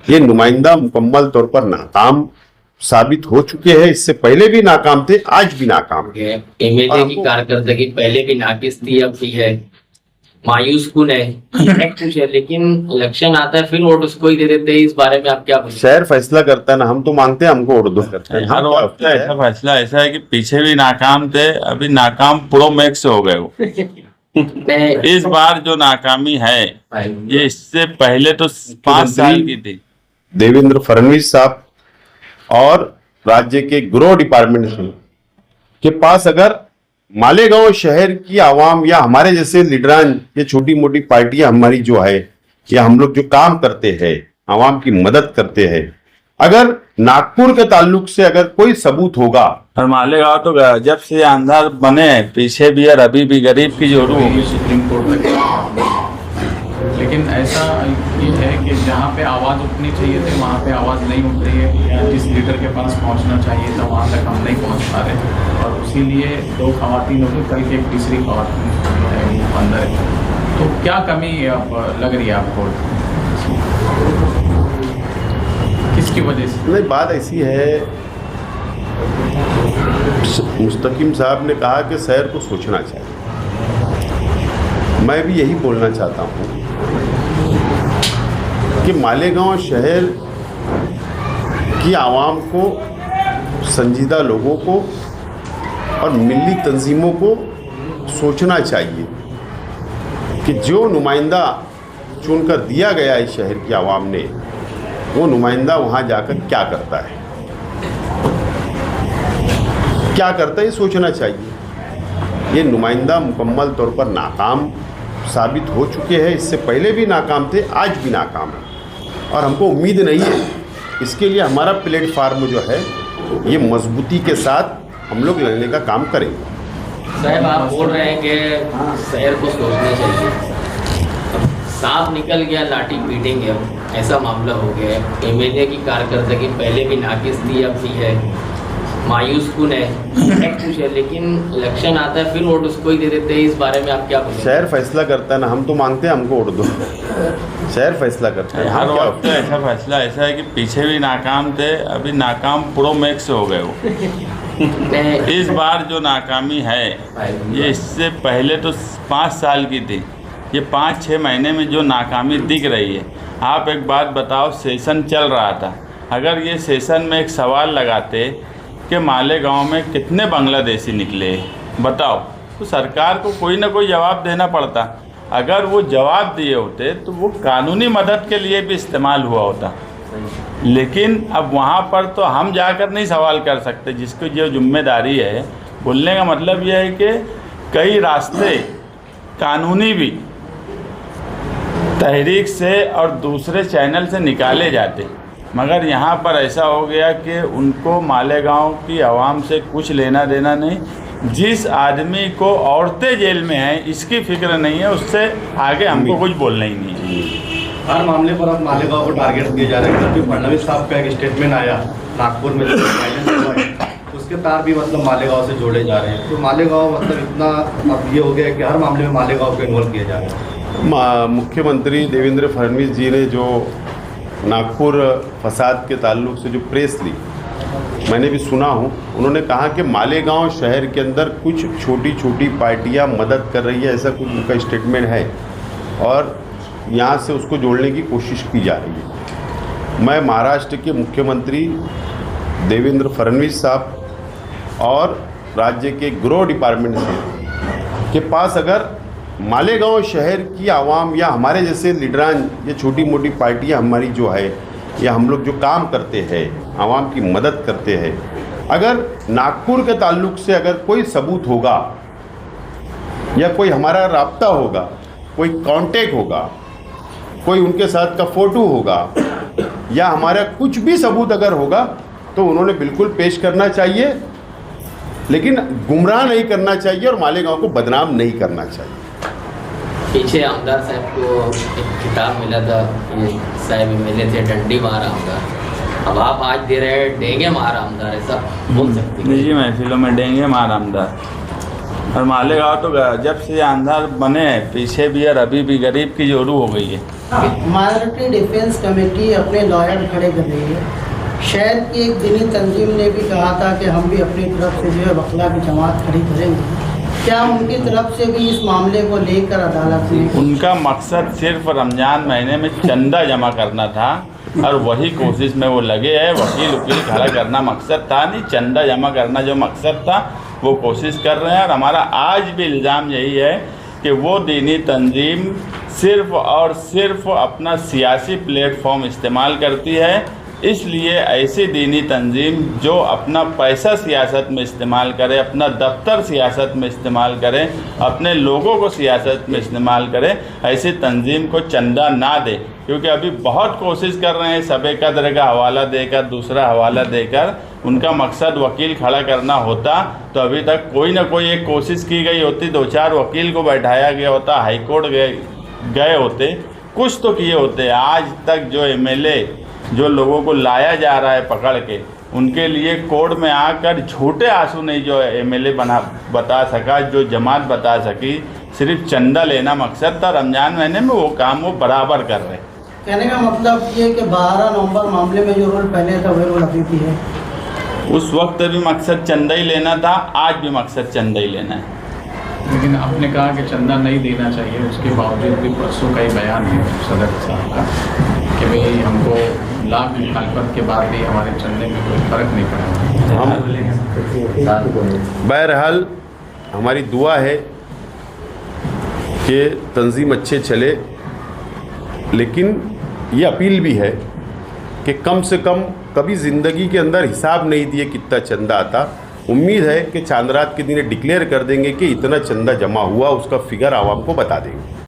ये नुमाइंदा मुकम्मल तौर पर नाकाम साबित हो चुके हैं। इससे पहले भी नाकाम थे, आज भी नाकाम है। एमएलए की कारकर्दगी पहले भी नाकिस थी, अब भी है, मायूस कुन है, कुछ है, लेकिन इलेक्शन आता है फिर वोट उसको ही दे देते हैं। इस बारे में आप क्या बोलेंगे? शहर फैसला करता है ना, हम तो मांगते हैं हमको वोट दो करते हैं। हर वक्त ऐसा फैसला ऐसा है कि पीछे भी नाकाम थे, अभी नाकाम प्रो मैक्स हो गए वो। इस बार जो नाकामी है ये इससे पहले तो 5 साल की थी। देवेंद्र फडणवीस साहब और राज्य के गृह डिपार्टमेंट के पास अगर मालेगांव शहर की आवाम या हमारे जैसे लीडरान, ये छोटी मोटी पार्टियां हमारी जो है, या हम लोग जो काम करते हैं, आवाम की मदद करते हैं, अगर नागपुर के ताल्लुक से अगर कोई सबूत होगा। और मालेगांव तो जब से अंधार बने पीछे भी और अभी भी गरीब की जोरू होगी सुप्रीम कोर्ट तक। लेकिन ऐसा ये है कि जहाँ पे आवाज़ उठनी चाहिए थी वहाँ पे आवाज़ नहीं उठ रही है, या जिस लीडर के पास पहुँचना चाहिए था वहाँ तक हम नहीं पहुँच पा रहे, और इसीलिए 2 खवातीन हो गई, कल की एक तीसरी खवातीन है वो अंदर है। तो क्या कमी अब लग रही है आपको, किसकी वजह से? नहीं, बात ऐसी है, मुस्तकीम साहब ने कहा कि शहर को सोचना चाहिए। मैं भी यही बोलना चाहता हूँ कि मालेगांव शहर की आवाम को, संजीदा लोगों को और मिली तंजीमों को सोचना चाहिए कि जो नुमाइंदा चुनकर दिया गया है शहर की आवाम ने, वो नुमाइंदा वहाँ जाकर क्या करता है, क्या करता है, ये सोचना चाहिए। ये नुमाइंदा मुकम्मल तौर पर नाकाम साबित हो चुके हैं। इससे पहले भी नाकाम थे, आज भी नाकाम है, और हमको उम्मीद नहीं है। इसके लिए हमारा प्लेटफार्म जो है ये मजबूती के साथ हम लोग लड़ने का काम करेंगे। साहब आप बोल रहे हैं कि शहर को सोचना चाहिए, सांप निकल गया लाठी पीटेंगे, अब ऐसा मामला हो गया है। एमएलए की कारकर्दगी पहले भी नाकिस थी, अब भी है, मायूस कुन है, कुछ है, लेकिन इलेक्शन आता है फिर वोट उसको ही दे देते हैं। इस बारे में आप क्या बोलेंगे? शहर फैसला करता है ना, हम तो मांगते हैं हमको वोट दो। शहर फैसला करता है। हर वक्त ऐसा फैसला ऐसा है कि पीछे भी नाकाम थे, अभी नाकाम प्रो मैक्स हो गए वो। इस बार जो नाकामी है ये इससे पहले तो 5 साल की थी। ये 5-6 महीने में जो नाकामी दिख रही है, आप एक बात बताओ, सेशन चल रहा था, अगर ये सेशन में एक सवाल लगाते कि मालेगांव में कितने बांग्लादेशी निकले, बताओ, तो सरकार को कोई ना कोई जवाब देना पड़ता। अगर वो जवाब दिए होते तो वो कानूनी मदद के लिए भी इस्तेमाल हुआ होता, लेकिन अब वहाँ पर तो हम जाकर नहीं सवाल कर सकते। जिसकी जो जिम्मेदारी है, बोलने का मतलब यह है कि कई रास्ते कानूनी भी तहरीक से और दूसरे चैनल से निकाले जाते, मगर यहाँ पर ऐसा हो गया कि उनको मालेगांव की आवाम से कुछ लेना देना नहीं। जिस आदमी को औरतें जेल में हैं इसकी फिक्र नहीं है, उससे आगे हमको कुछ बोलना ही नहीं है। हर मामले पर अब मालेगांव को टारगेट दिए जा रहे हैं, क्योंकि फडणवीस साहब का एक स्टेटमेंट आया नागपुर में जो वायलेंस हुआ है, उसके तार भी मतलब मालेगांव से जोड़े जा रहे हैं। तो मालेगांव मतलब इतना अब ये हो गया है कि हर मामले में मालेगांव को इन्वॉल्व किया जा रहा है। मुख्यमंत्री देवेंद्र फडणवीस जी ने जो नागपुर फसाद के ताल्लुक से जो प्रेस ली, मैंने भी सुना हूँ, उन्होंने कहा कि मालेगांव शहर के अंदर कुछ छोटी छोटी पार्टियां मदद कर रही है, ऐसा कुछ उनका स्टेटमेंट है, और यहाँ से उसको जोड़ने की कोशिश की जा रही है। मैं महाराष्ट्र के मुख्यमंत्री देवेंद्र फडणवीस साहब और राज्य के गृह डिपार्टमेंट के पास अगर मालेगांव शहर की आवाम या हमारे जैसे लीडरान, ये छोटी मोटी पार्टियां हमारी जो है, या हम लोग जो काम करते हैं, आवाम की मदद करते हैं, अगर नागपुर के ताल्लुक से अगर कोई सबूत होगा या कोई हमारा राब्ता होगा, कोई कांटेक्ट होगा, कोई उनके साथ का फ़ोटो होगा, या हमारा कुछ भी सबूत अगर होगा, तो उन्होंने बिल्कुल पेश करना चाहिए, लेकिन गुमराह नहीं करना चाहिए और मालेगांव को बदनाम नहीं करना चाहिए। पीछे आमदार साहब को एक खिताब मिला था, ये साहब एमएलए थे, डंडी मार आमदार। अब आप आज दे रहे हैं डेंगे मार आमदार, ऐसा बोल सकते हैं? निजी महफिलों में डेंगे मार आमदार। और मालेगांव तो जब से अंधार बने पीछे भी और अभी भी गरीब की जोरू हो गई है। माइनॉरिटी डिफेंस कमेटी अपने लॉयर खड़े कर रही है। शहर की एक दीनी तंजीम ने भी कहा था कि हम भी अपनी तरफ से जो है वकला की जमात खड़ी करेंगे। क्या उनकी तरफ से भी इस मामले को लेकर अदालत में उनका मकसद सिर्फ रमज़ान महीने में चंदा जमा करना था और वही कोशिश में वो लगे हैं। वकील खड़ा करना मकसद था नहीं, चंदा जमा करना जो मकसद था वो कोशिश कर रहे हैं। और हमारा आज भी इल्ज़ाम यही है कि वो दीनी तंजीम सिर्फ़ और सिर्फ अपना सियासी प्लेटफॉर्म इस्तेमाल करती है। इसलिए ऐसी दीनी तंजीम जो अपना पैसा सियासत में इस्तेमाल करे, अपना दफ्तर सियासत में इस्तेमाल करे, अपने लोगों को सियासत में इस्तेमाल करे, ऐसी तंजीम को चंदा ना दे। क्योंकि अभी बहुत कोशिश कर रहे हैं सबे कदर का हवाला देकर, दूसरा हवाला देकर। उनका मकसद वकील खड़ा करना होता तो अभी तक कोई ना कोई एक कोशिश की गई होती, 2-4 वकील को बैठाया गया होता, हाईकोर्ट गए होते, कुछ तो किए होते। आज तक जो एमएलए जो लोगों को लाया जा रहा है पकड़ के, उनके लिए कोर्ट में आकर झूठे आंसू नहीं जो एमएलए बता सका, जो जमात बता सकी, सिर्फ चंदा लेना मकसद था। रमज़ान महीने में वो काम वो बराबर कर रहे। कहने का मतलब ये कि 12 नवंबर मामले में जो रोल पहले था वही रोल अभी भी है। उस वक्त भी मकसद चंदा ही लेना था, आज भी मकसद चंदा ही लेना है। लेकिन आपने कहा कि चंदा नहीं देना चाहिए, उसके बावजूद भी परसों का ही बयान है सदर साहब का कि भाई हमको लाख मुखालफत के बाद भी हमारे चंदे में कोई फ़र्क नहीं पड़ा। बहरहाल हमारी दुआ है कि तंजीम अच्छे चले, लेकिन ये अपील भी है कि कम से कम कभी ज़िंदगी के अंदर हिसाब नहीं दिए कितना चंदा आता। उम्मीद है कि चांद रात के दिन डिक्लेयर कर देंगे कि इतना चंदा जमा हुआ, उसका फिगर आवाम को बता देंगे।